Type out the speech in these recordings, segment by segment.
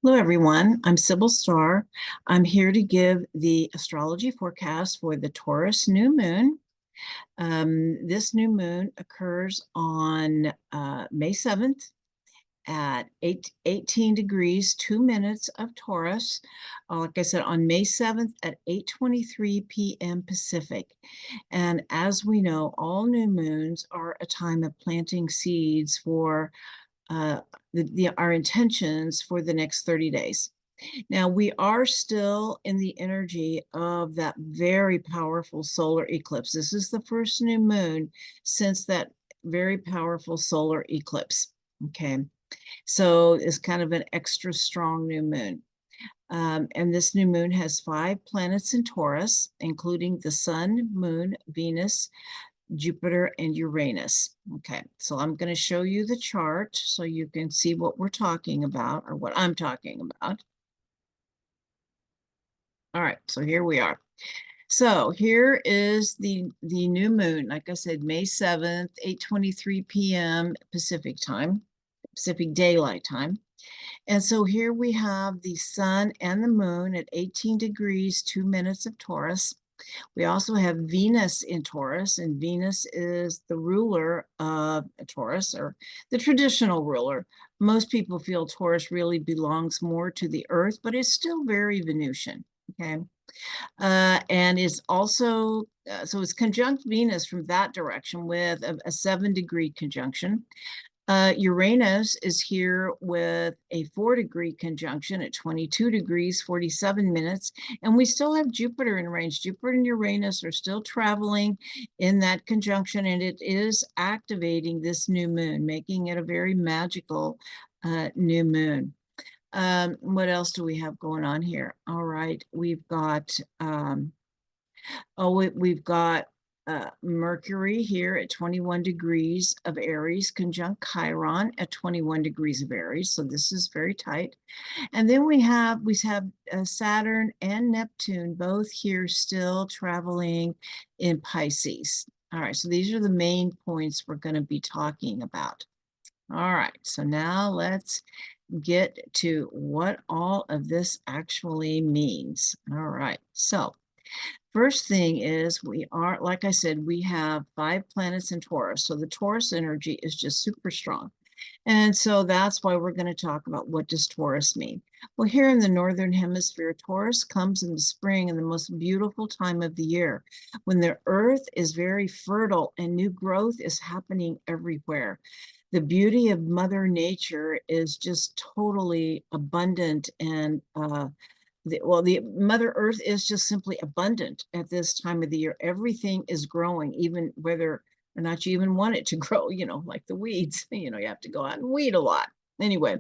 Hello, everyone. I'm Sybil Starr. I'm here to give the astrology forecast for the Taurus New Moon. This new moon occurs on May 7th at 18 degrees, 2 minutes of Taurus. Like I said, on May 7th at 8:23 p.m. Pacific. And as we know, all new moons are a time of planting seeds for our intentions for the next 30 days. Now, we are still in the energy of that very powerful solar eclipse. This is the first new moon since that very powerful solar eclipse. Okay, so it's kind of an extra strong new moon. And this new moon has 5 planets in Taurus, including the Sun, Moon, Venus, Jupiter, and Uranus. Okay, so I'm going to show you the chart so you can see what we're talking about, or what I'm talking about. All right, so here we are. So here is the new moon. Like I said, May 7th, 8:23 p.m. Pacific time, Pacific Daylight Time. And so here we have the sun and the moon at 18 degrees, 2 minutes of Taurus. We also have Venus in Taurus, and Venus is the ruler of Taurus, or the traditional ruler. Most people feel Taurus really belongs more to the earth, but it's still very Venusian, okay? And is also, so it's conjunct Venus from that direction with a 7-degree conjunction. Uranus is here with a 4-degree conjunction at 22 degrees, 47 minutes. And we still have Jupiter in range. Jupiter and Uranus are still traveling in that conjunction, and it is activating this new moon, making it a very magical new moon. What else do we have going on here? All right, we've got, we've got Mercury here at 21 degrees of Aries, conjunct Chiron at 21 degrees of Aries. So this is very tight. And then we have Saturn and Neptune both here still traveling in Pisces. All right, so these are the main points we're going to be talking about. All right, so now let's get to what all of this actually means. All right, so first thing is we are, like I said, we have 5 planets in Taurus. So the Taurus energy is just super strong. And so that's why we're going to talk about what does Taurus mean. Well, here in the Northern Hemisphere, Taurus comes in the spring and the most beautiful time of the year when the earth is very fertile and new growth is happening everywhere. The beauty of Mother Nature is just totally abundant, and the Mother Earth is just simply abundant at this time of the year. Everything is growing, even whether or not you even want it to grow, like the weeds, you have to go out and weed a lot. Anyway,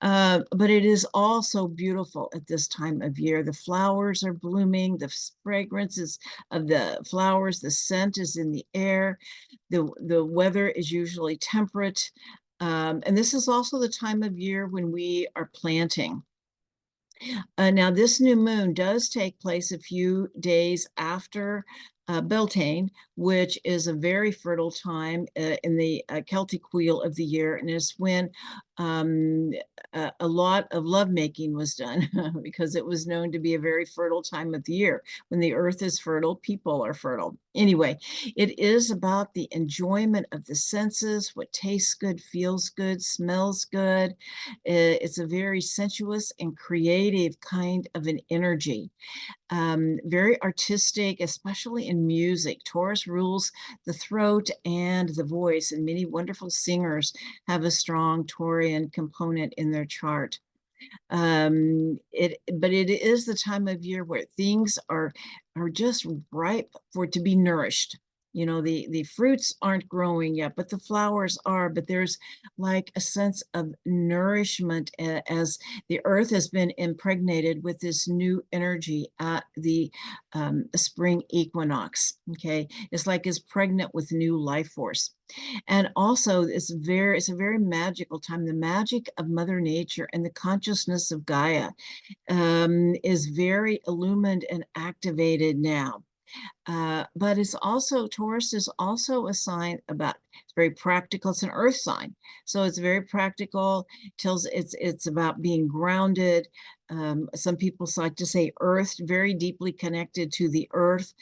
but it is also beautiful at this time of year. The flowers are blooming, the fragrances of the flowers, the scent is in the air. The weather is usually temperate. And this is also the time of year when we are planting. Now, this new moon does take place a few days after Beltane, which is a very fertile time in the Celtic wheel of the year, and it's when a lot of lovemaking was done because it was known to be a very fertile time of the year. When the earth is fertile, people are fertile. Anyway, it is about the enjoyment of the senses, what tastes good, feels good, smells good. It's a very sensuous and creative kind of an energy. Very artistic, especially in music. Taurus rules the throat and the voice, and many wonderful singers have a strong Taurian component in their chart. But it is the time of year where things are just ripe for to be nourished. The fruits aren't growing yet, but the flowers are. But there's like a sense of nourishment as the earth has been impregnated with this new energy at the spring equinox. Okay, it's like it's pregnant with new life force. And also it's a very magical time. The magic of Mother Nature and the consciousness of Gaia is very illumined and activated now. But Taurus is also a sign about It's very practical. It's an earth sign. So it's very practical. Tells it's about being grounded. Some people like to say earth, very deeply connected to the earth.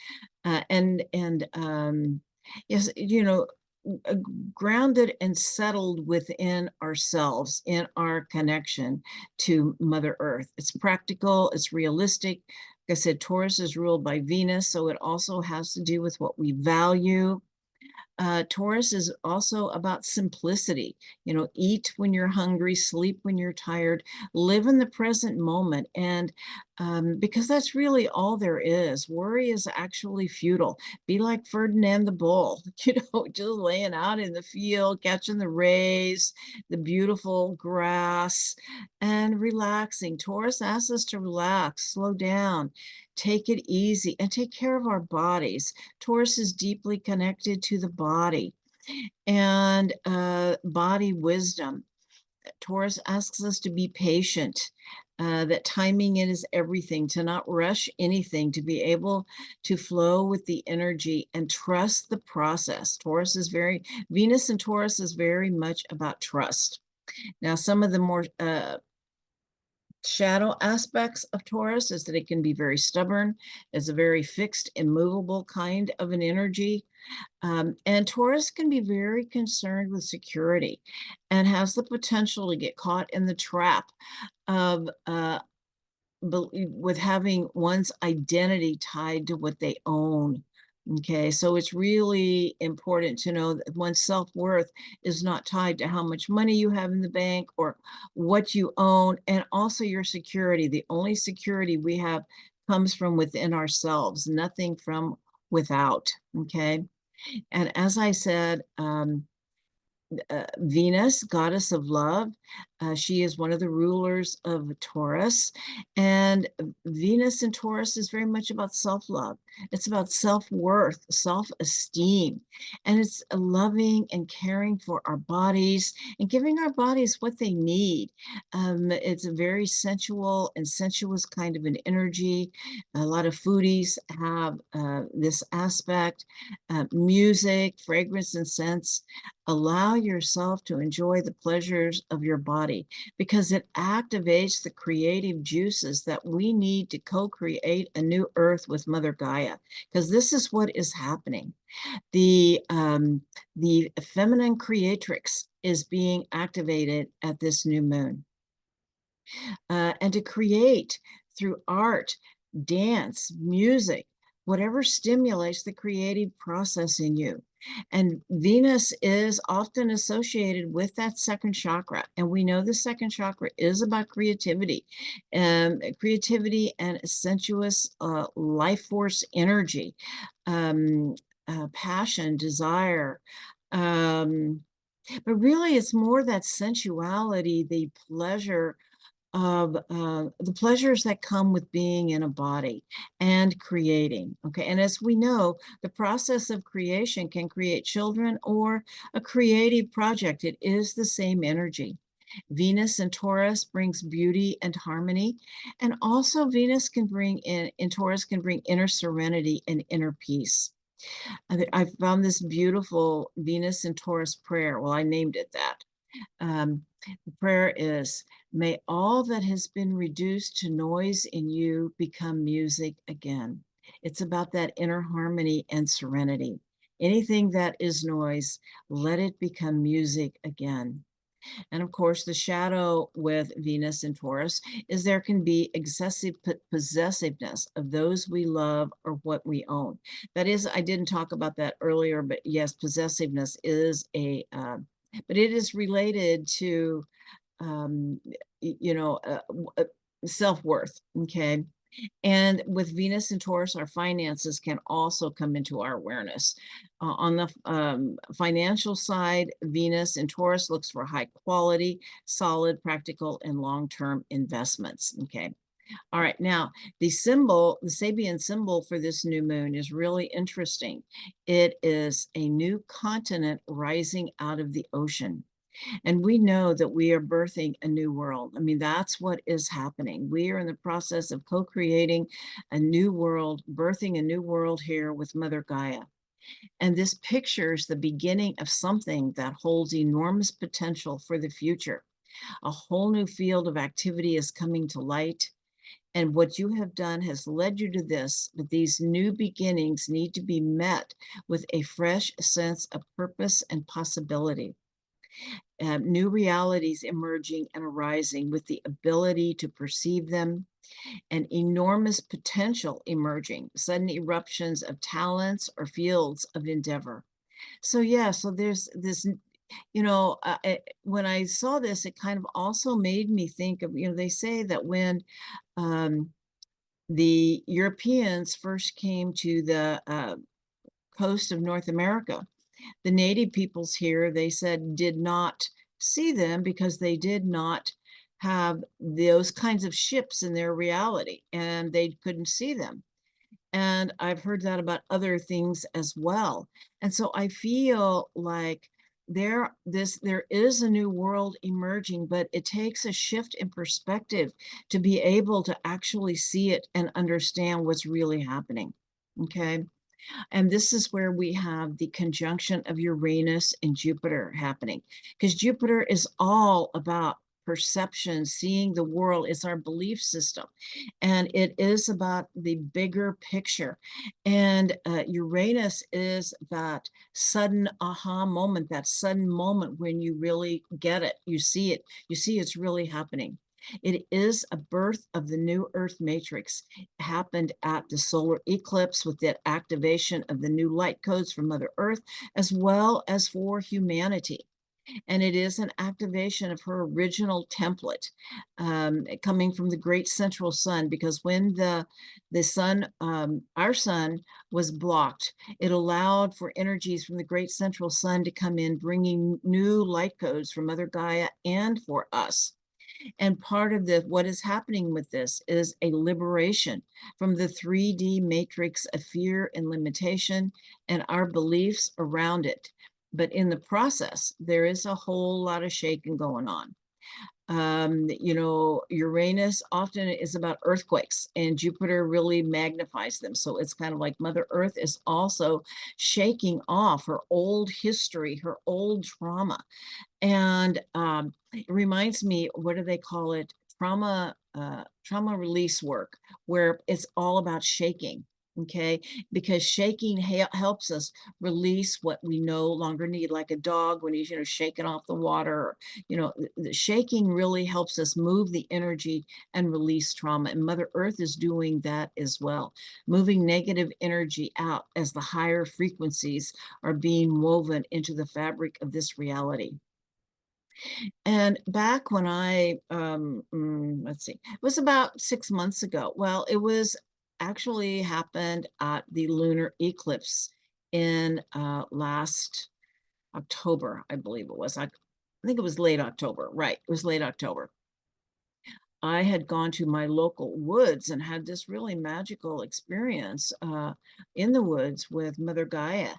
Yes, grounded and settled within ourselves, in our connection to Mother Earth. It's practical, it's realistic. Like I said, Taurus is ruled by Venus, so it also has to do with what we value. Taurus is also about simplicity. Eat when you're hungry, sleep when you're tired, live in the present moment. And because that's really all there is. Worry is actually futile. Be like Ferdinand the Bull, just laying out in the field, catching the rays, the beautiful grass, and relaxing. Taurus asks us to relax, slow down, take it easy, and take care of our bodies. Taurus is deeply connected to the body and body wisdom. Taurus asks us to be patient, that timing is everything, to not rush anything, to be able to flow with the energy and trust the process. Venus and Taurus is very much about trust. Now, some of the more shadow aspects of Taurus is that it can be very stubborn. It's a very fixed, immovable kind of an energy. And Taurus can be very concerned with security and has the potential to get caught in the trap of with having one's identity tied to what they own. Okay, so it's really important to know that one's self-worth is not tied to how much money you have in the bank or what you own, and also your security. The only security we have comes from within ourselves, nothing from without. Okay, and as I said, Venus, goddess of love. She is one of the rulers of Taurus. And Venus in Taurus is very much about self-love. It's about self-worth, self-esteem. And it's loving and caring for our bodies and giving our bodies what they need. It's a very sensual and sensuous kind of an energy. A lot of foodies have this aspect. Music, fragrance, and scents. Allow yourself to enjoy the pleasures of your body because it activates the creative juices that we need to co-create a new earth with Mother Gaia, because this is what is happening. The feminine creatrix is being activated at this new moon. And to create through art, dance, music, whatever stimulates the creative process in you. And Venus is often associated with that second chakra. And we know the second chakra is about creativity, creativity and sensuous life force energy, passion, desire. But really, it's more that sensuality, the pleasure of the pleasures that come with being in a body and creating. Okay, and as we know, the process of creation can create children or a creative project. It is the same energy. Venus in Taurus brings beauty and harmony, and also Venus can bring in Taurus can bring inner serenity and inner peace. I found this beautiful Venus in Taurus prayer. Well, I named it that. The prayer is, may all that has been reduced to noise in you become music again. It's about that inner harmony and serenity. Anything that is noise, let it become music again. And of course, the shadow with Venus and Taurus is there can be excessive possessiveness of those we love or what we own. That is, I didn't talk about that earlier, but yes, possessiveness is but it is related to, self-worth, okay? And with Venus and Taurus, our finances can also come into our awareness. On the financial side, Venus and Taurus looks for high quality, solid, practical, and long-term investments, okay? All right, now the Sabian symbol for this new moon is really interesting. It is a new continent rising out of the ocean. And we know that we are birthing a new world. I mean, that's what is happening. We are in the process of co-creating a new world, birthing a new world here with Mother Gaia. And this pictures the beginning of something that holds enormous potential for the future. A whole new field of activity is coming to light. And what you have done has led you to this, but these new beginnings need to be met with a fresh sense of purpose and possibility. New realities emerging and arising with the ability to perceive them, and enormous potential emerging, sudden eruptions of talents or fields of endeavor. So yeah, so there's this, when I saw this, it kind of also made me think of, they say that when um, the Europeans first came to the coast of North America, the native peoples here, they said, did not see them because they did not have those kinds of ships in their reality, and they couldn't see them. And I've heard that about other things as well. And so I feel like there is a new world emerging, but it takes a shift in perspective to be able to actually see it and understand what's really happening. Okay. And this is where we have the conjunction of Uranus and Jupiter happening, because Jupiter is all about perception, seeing the world. It's our belief system, and it is about the bigger picture. And Uranus is that sudden aha moment, that sudden moment when you really get it, you see it, you see it's really happening. It is a birth of the new Earth matrix. It happened at the solar eclipse with that activation of the new light codes from Mother Earth, as well as for humanity. And it is an activation of her original template, coming from the great central sun, because when the sun, our sun, was blocked, it allowed for energies from the great central sun to come in, bringing new light codes from Mother Gaia and for us. And part of what is happening with this is a liberation from the 3D matrix of fear and limitation and our beliefs around it. But in the process, there is a whole lot of shaking going on. Uranus often is about earthquakes, and Jupiter really magnifies them. So it's kind of like Mother Earth is also shaking off her old history, her old trauma. And it reminds me, what do they call it? Trauma release work, where it's all about shaking. Okay, because shaking helps us release what we no longer need, like a dog when he's shaking off the water. Or, the shaking really helps us move the energy and release trauma. And Mother Earth is doing that as well, moving negative energy out as the higher frequencies are being woven into the fabric of this reality. And back when let's see, it was about 6 months ago. Well, it was actually happened at the lunar eclipse in last October, I believe it was. I think it was late October, right? It was late October. I had gone to my local woods and had this really magical experience in the woods with Mother Gaia.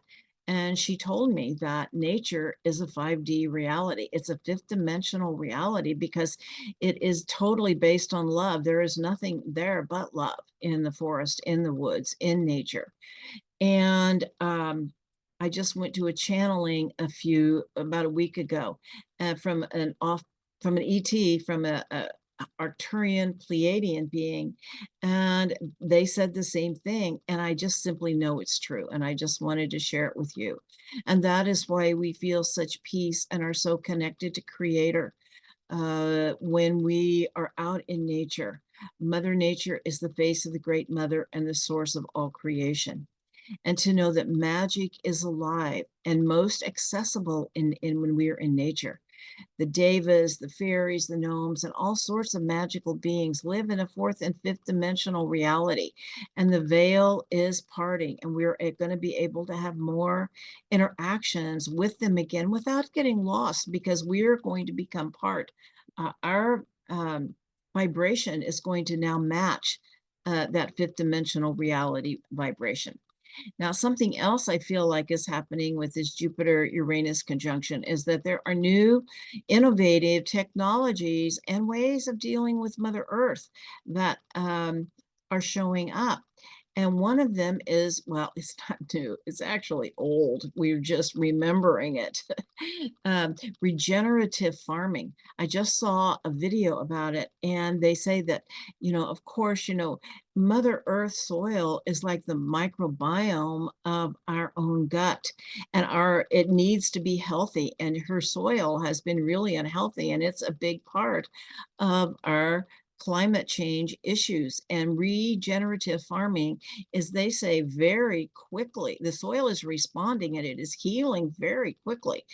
And she told me that nature is a 5D reality. It's a fifth dimensional reality because it is totally based on love. There is nothing there but love in the forest, in the woods, in nature. And I just went to a channeling about a week ago, from an ET, from a Arcturian Pleiadian being, and they said the same thing, and I just simply know it's true, and I just wanted to share it with you. And that is why we feel such peace and are so connected to Creator when we are out in nature. Mother Nature is the face of the Great Mother and the source of all creation. And to know that magic is alive and most accessible in when we are in nature. The devas, the fairies, the gnomes, and all sorts of magical beings live in a fourth and fifth dimensional reality. And the veil is parting, and we're going to be able to have more interactions with them again without getting lost, because we're going to become part. Our vibration is going to now match that fifth dimensional reality vibration. Now, something else I feel like is happening with this Jupiter-Uranus conjunction is that there are new innovative technologies and ways of dealing with Mother Earth that are showing up. And one of them is, well, it's not new, it's actually old. We're just remembering it. Regenerative farming. I just saw a video about it, and they say that, of course, Mother Earth soil is like the microbiome of our own gut, and it needs to be healthy, and her soil has been really unhealthy, and it's a big part of our climate change issues. And regenerative farming is, they say, very quickly, the soil is responding and it is healing very quickly.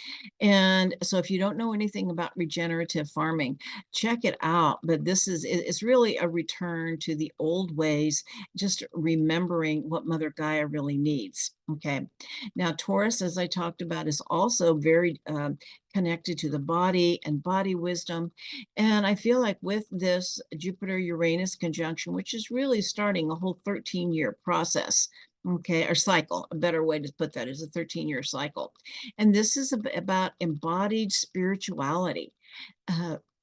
And so if you don't know anything about regenerative farming, check it out. But it's really a return to the old ways, just remembering what Mother Gaia really needs. Okay. Now, Taurus, as I talked about, is also very connected to the body and body wisdom. And I feel like with this Jupiter-Uranus conjunction, which is really starting a whole 13-year process, okay, or cycle, a better way to put that is a 13-year cycle. And this is about embodied spirituality.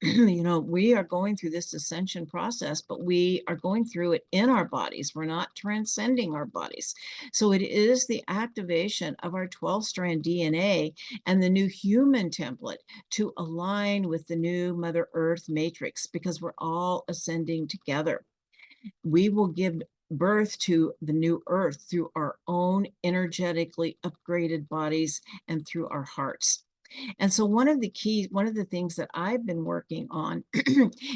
We are going through this ascension process, but we are going through it in our bodies. We're not transcending our bodies. So it is the activation of our 12-strand DNA and the new human template to align with the new Mother Earth matrix, because we're all ascending together. We will give birth to the new earth through our own energetically upgraded bodies and through our hearts. And so one of the things that I've been working on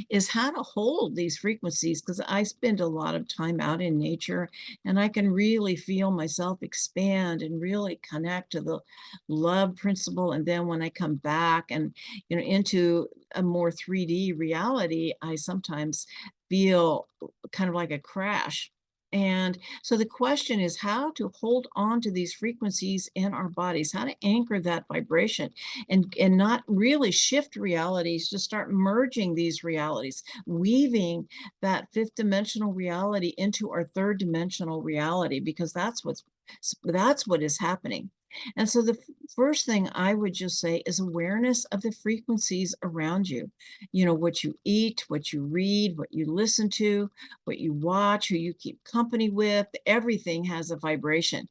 is how to hold these frequencies, because I spend a lot of time out in nature, and I can really feel myself expand and really connect to the love principle. And then when I come back and, into a more 3D reality, I sometimes feel kind of like a crash. And so the question is how to hold on to these frequencies in our bodies, how to anchor that vibration, and not really shift realities, to start merging these realities, weaving that fifth dimensional reality into our third dimensional reality, because that's what is happening. And so the first thing I would just say is awareness of the frequencies around you. What you eat, what you read, what you listen to, what you watch, who you keep company with, everything has a vibration.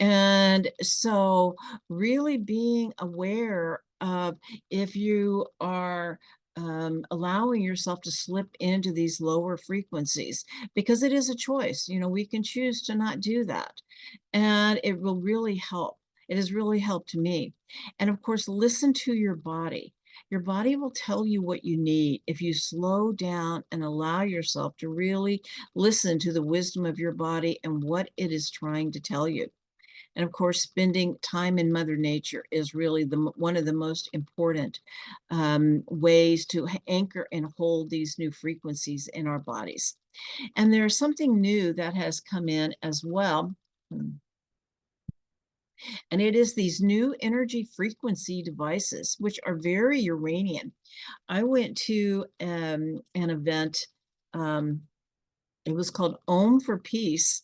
And so really being aware of if you are allowing yourself to slip into these lower frequencies, because it is a choice. We can choose to not do that, and it will really help. It has really helped me. And of course, listen to your body. Your body will tell you what you need if you slow down and allow yourself to really listen to the wisdom of your body and what it is trying to tell you. And of course, spending time in Mother Nature is really one of the most important ways to anchor and hold these new frequencies in our bodies. And there's something new that has come in as well. And it is these new energy frequency devices, which are very Uranian. I went to an event, it was called Om for Peace,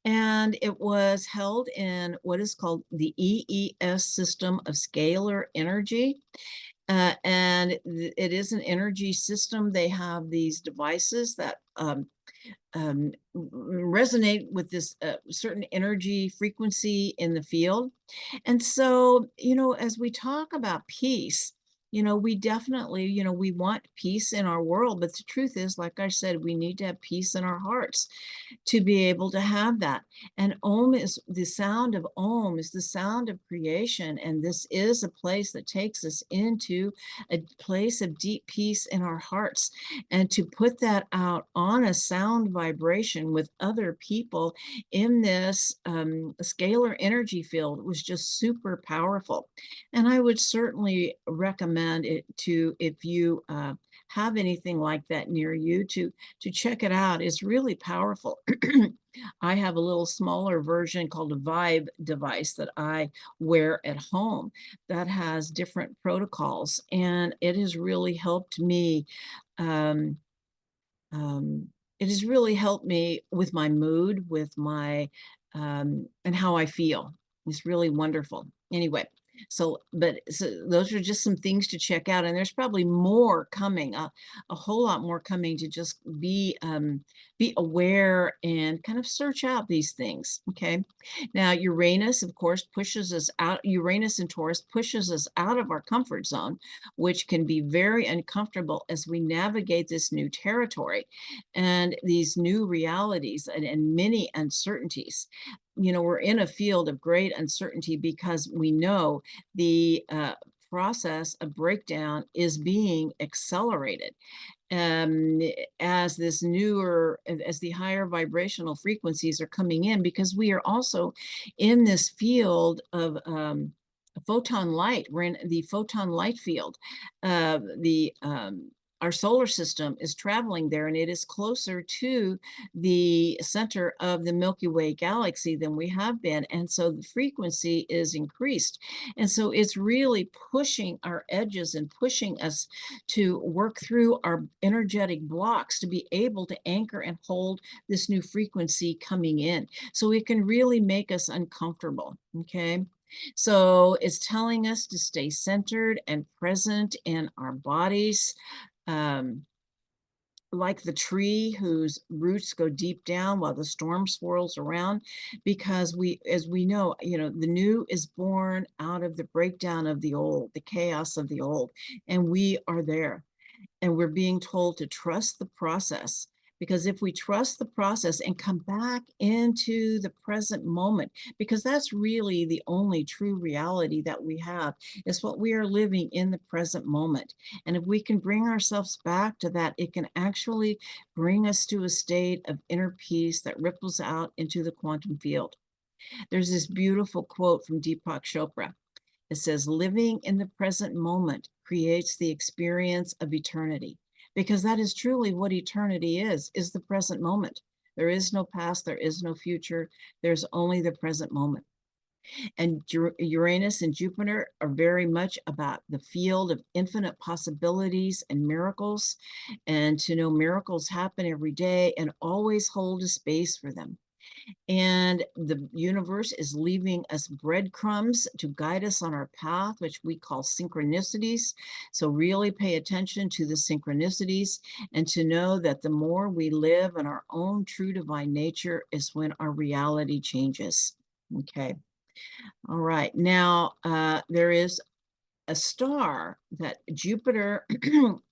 and it was held in what is called the EES system of scalar energy. And it is an energy system. They have these devices that resonate with this certain energy frequency in the field. And so, as we talk about peace, we definitely, we want peace in our world, but the truth is, like I said, we need to have peace in our hearts to be able to have that. And the sound of Om is the sound of creation. And this is a place that takes us into a place of deep peace in our hearts. And to put that out on a sound vibration with other people in this scalar energy field was just super powerful. And I would certainly recommend it to, if you have anything like that near you, to check it out. It's really powerful. I have a little smaller version called a Vibe device that I wear at home that has different protocols, and it has really helped me. Um, it has really helped me with my mood, with my and how I feel. It's really wonderful. Anyway, So, but those are just some things to check out, and there's probably more coming, a whole lot more coming to just be aware and kind of search out these things. Okay. Now, Uranus, of course, pushes us out. Uranus and Taurus pushes us out of our comfort zone, which can be very uncomfortable as we navigate this new territory and these new realities and many uncertainties. You know, we're in a field of great uncertainty because we know the process of breakdown is being accelerated um, as this newer, as the higher vibrational frequencies are coming in, because we are also in this field of photon light. We're in the photon light field. The Our solar system is traveling there, and it is closer to the center of the Milky Way galaxy than we have been. And so the frequency is increased. And so it's really pushing our edges and pushing us to work through our energetic blocks to be able to anchor and hold this new frequency coming in. So it can really make us uncomfortable. Okay. So it's telling us to stay centered and present in our bodies. Um, like the tree whose roots go deep down while the storm swirls around, because as we know, you know, the new is born out of the breakdown of the old, the chaos of the old, and we are there. And we're being told to trust the process, because if we trust the process and come back into the present moment, because that's really the only true reality that we have, is what we are living in the present moment. And if we can bring ourselves back to that, it can actually bring us to a state of inner peace that ripples out into the quantum field. There's this beautiful quote from Deepak Chopra. It says, living in the present moment creates the experience of eternity, because that is truly what eternity is the present moment. There is no past, there is no future, there's only the present moment. And Uranus and Jupiter are very much about the field of infinite possibilities and miracles, and to know miracles happen every day and always hold a space for them. And the universe is leaving us breadcrumbs to guide us on our path, which we call synchronicities. So really pay attention to the synchronicities, and to know that the more we live in our own true divine nature is when our reality changes. Okay. All right. Now, there is a star that Jupiter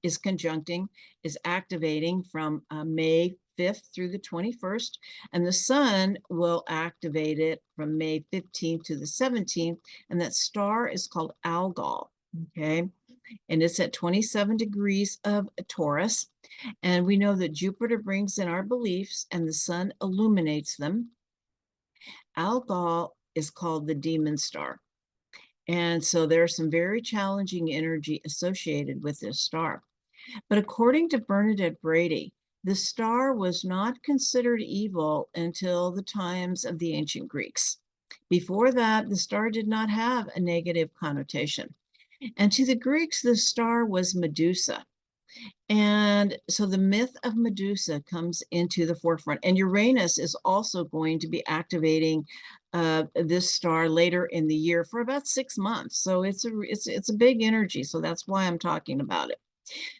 is conjuncting, is activating from May 5th through the 21st, and the sun will activate it from May 15th to the 17th, and that star is called Algol. Okay. And it's at 27 degrees of Taurus. And we know that Jupiter brings in our beliefs and the sun illuminates them. Algol is called the demon star. And so there's some very challenging energy associated with this star. But according to Bernadette Brady, the star was not considered evil until the times of the ancient Greeks. Before that, the star did not have a negative connotation. And to the Greeks, the star was Medusa. And so the myth of Medusa comes into the forefront. And Uranus is also going to be activating this star later in the year for about 6 months. So it's a big energy. So that's why I'm talking about it.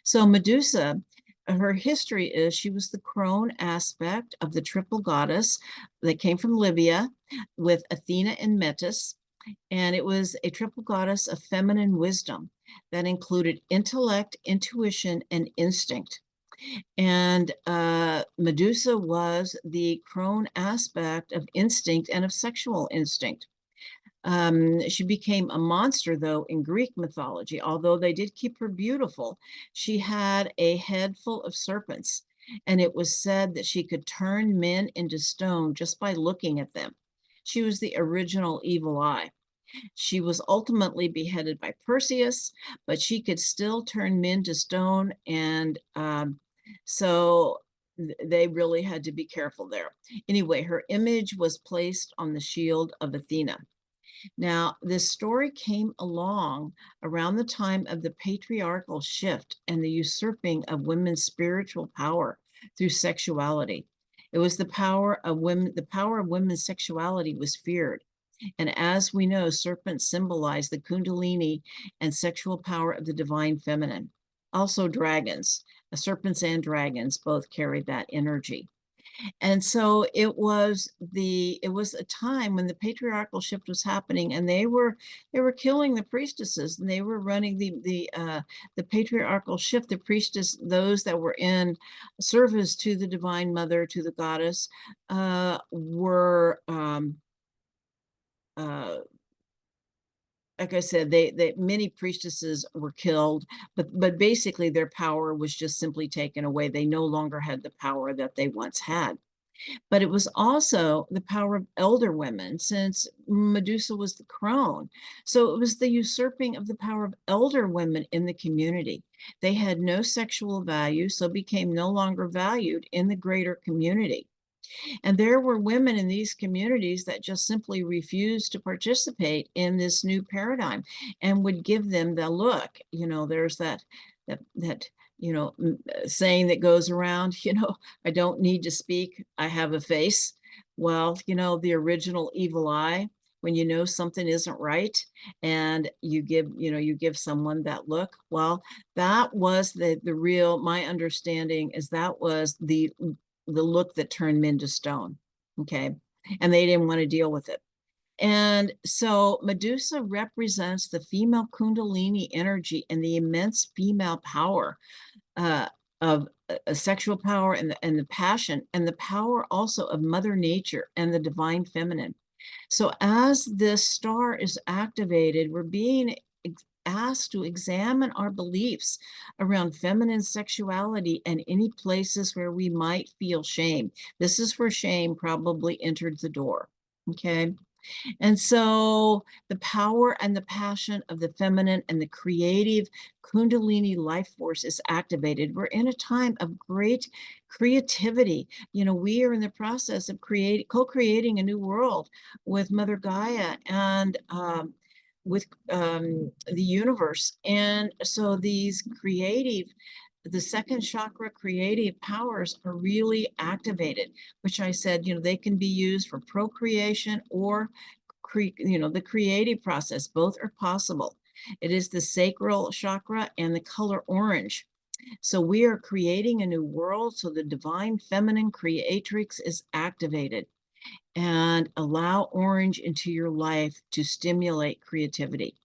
So Medusa, her history is she was the crone aspect of the triple goddess that came from Libya with Athena and Metis. And it was a triple goddess of feminine wisdom that included intellect, intuition, and instinct. And Medusa was the crone aspect of instinct and of sexual instinct. She became a monster, though, in Greek mythology. Although they did keep her beautiful, she had a head full of serpents, and it was said that she could turn men into stone just by looking at them. She was the original evil eye. She was ultimately beheaded by Perseus, but she could still turn men to stone, and so they really had to be careful there. Anyway, her image was placed on the shield of Athena. Now, this story came along around the time of the patriarchal shift and the usurping of women's spiritual power through sexuality. It was the power of women's sexuality was feared. And as we know, serpents symbolize the Kundalini and sexual power of the divine feminine. Also, dragons, serpents and dragons both carry that energy. And so it was a time when the patriarchal shift was happening, and they were killing the priestesses, and they were running the patriarchal shift. The priestess, those that were in service to the divine mother, to the goddess, were uh, like I said, they many priestesses were killed, but basically their power was just simply taken away. They no longer had the power that they once had. But it was also the power of elder women, since Medusa was the crone. So it was the usurping of the power of elder women in the community. They had no sexual value, so became no longer valued in the greater community. And there were women in these communities that just simply refused to participate in this new paradigm and would give them the look. There's that saying that goes around, I don't need to speak, I have a face. Well, the original evil eye, when you know something isn't right and you give someone that look. Well, that was the real, my understanding is that was the look that turned men to stone. Okay. And they didn't want to deal with it. And so Medusa represents the female Kundalini energy and the immense female power of sexual power and the passion, and the power also of Mother Nature and the divine feminine. So as this star is activated, we're being asked to examine our beliefs around feminine sexuality and any places where we might feel shame. This is where shame probably entered the door. Okay. And so the power and the passion of the feminine and the creative Kundalini life force is activated. We're in a time of great creativity. We are in the process of co-creating a new world with Mother Gaia and with the universe. And so the second chakra creative powers are really activated, which I said, they can be used for procreation or, the creative process. Both are possible. It is the sacral chakra and the color orange. So we are creating a new world. So the divine feminine creatrix is activated, and allow orange into your life to stimulate creativity.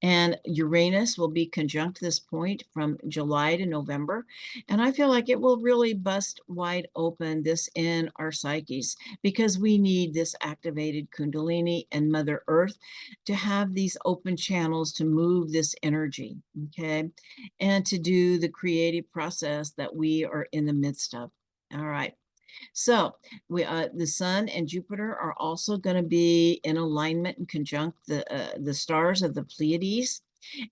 And Uranus will be conjunct this point from July to November. And I feel like it will really bust wide open this in our psyches, because we need this activated Kundalini and Mother Earth to have these open channels to move this energy, okay? And to do the creative process that we are in the midst of. All right. So the Sun and Jupiter are also going to be in alignment and conjunct the stars of the Pleiades.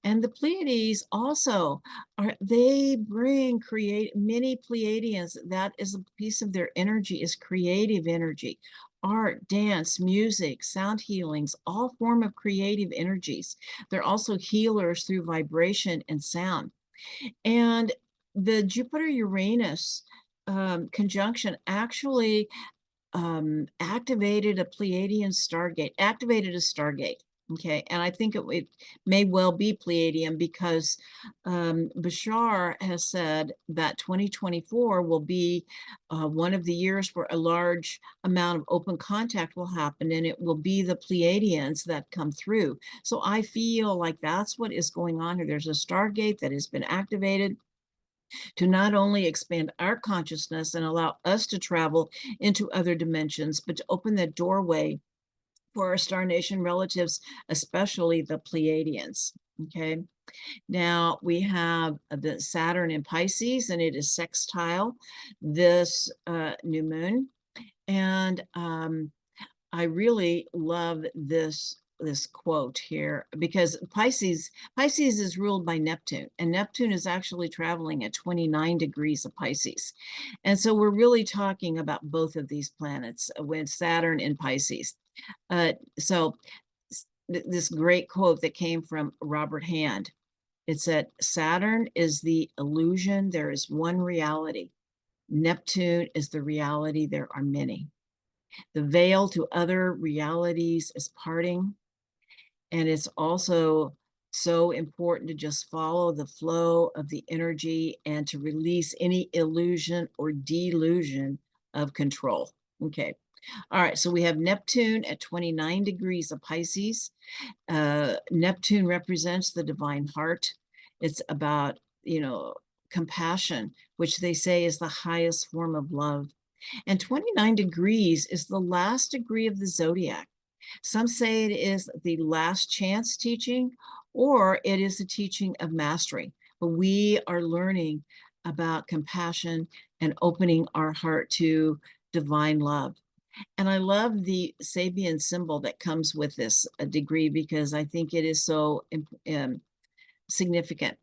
And the Pleiades also create many Pleiadians. That is a piece of their energy, is creative energy. Art, dance, music, sound healings, all form of creative energies. They're also healers through vibration and sound. And the Jupiter-Uranus conjunction actually activated a Pleiadian stargate, activated a stargate. Okay, and I think it may well be Pleiadian, because Bashar has said that 2024 will be one of the years where a large amount of open contact will happen, and it will be the Pleiadians that come through. So I feel like that's what is going on here. There's a stargate that has been activated to not only expand our consciousness and allow us to travel into other dimensions, but to open that doorway for our Star Nation relatives, especially the Pleiadians. Okay. Now we have the Saturn in Pisces, and it is sextile this new moon. And I really love this quote here, because Pisces is ruled by Neptune, and Neptune is actually traveling at 29 degrees of Pisces. And so we're really talking about both of these planets with Saturn in Pisces. So this great quote that came from Robert Hand, it said, Saturn is the illusion, there is one reality. Neptune is the reality, there are many. The veil to other realities is parting. And it's also so important to just follow the flow of the energy and to release any illusion or delusion of control. Okay. All right. So we have Neptune at 29 degrees of Pisces. Neptune represents the divine heart. It's about, compassion, which they say is the highest form of love. And 29 degrees is the last degree of the zodiac. Some say it is the last chance teaching, or it is the teaching of mastery. But we are learning about compassion and opening our heart to divine love. And I love the Sabian symbol that comes with this degree because I think it is so significant.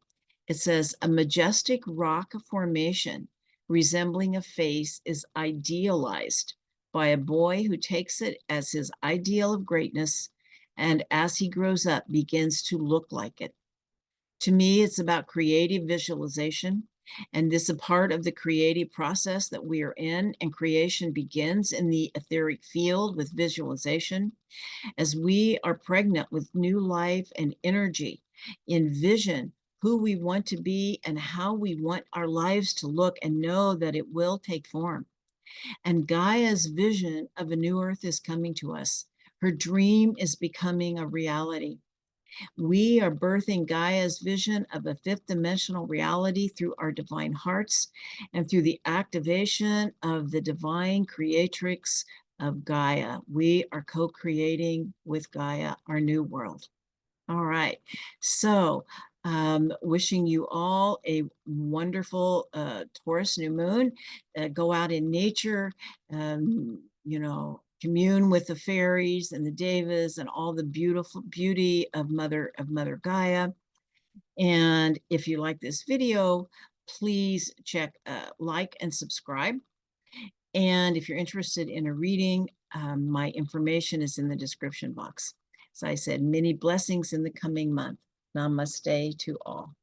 It says, a majestic rock formation resembling a face is idealized by a boy who takes it as his ideal of greatness and as he grows up begins to look like it. To me, it's about creative visualization, and this is a part of the creative process that we are in, and creation begins in the etheric field with visualization. As we are pregnant with new life and energy, envision who we want to be and how we want our lives to look, and know that it will take form. And Gaia's vision of a new earth is coming to us. Her dream is becoming a reality. We are birthing Gaia's vision of a fifth dimensional reality through our divine hearts and through the activation of the Divine Creatrix of Gaia. We are co-creating with Gaia our new world. All right. So wishing you all a wonderful Taurus new moon. Go out in nature, commune with the fairies and the devas and all the beautiful beauty of Mother Gaia. And if you like this video, please check like and subscribe. And if you're interested in a reading, my information is in the description box. As I said, many blessings in the coming month. Namaste to all.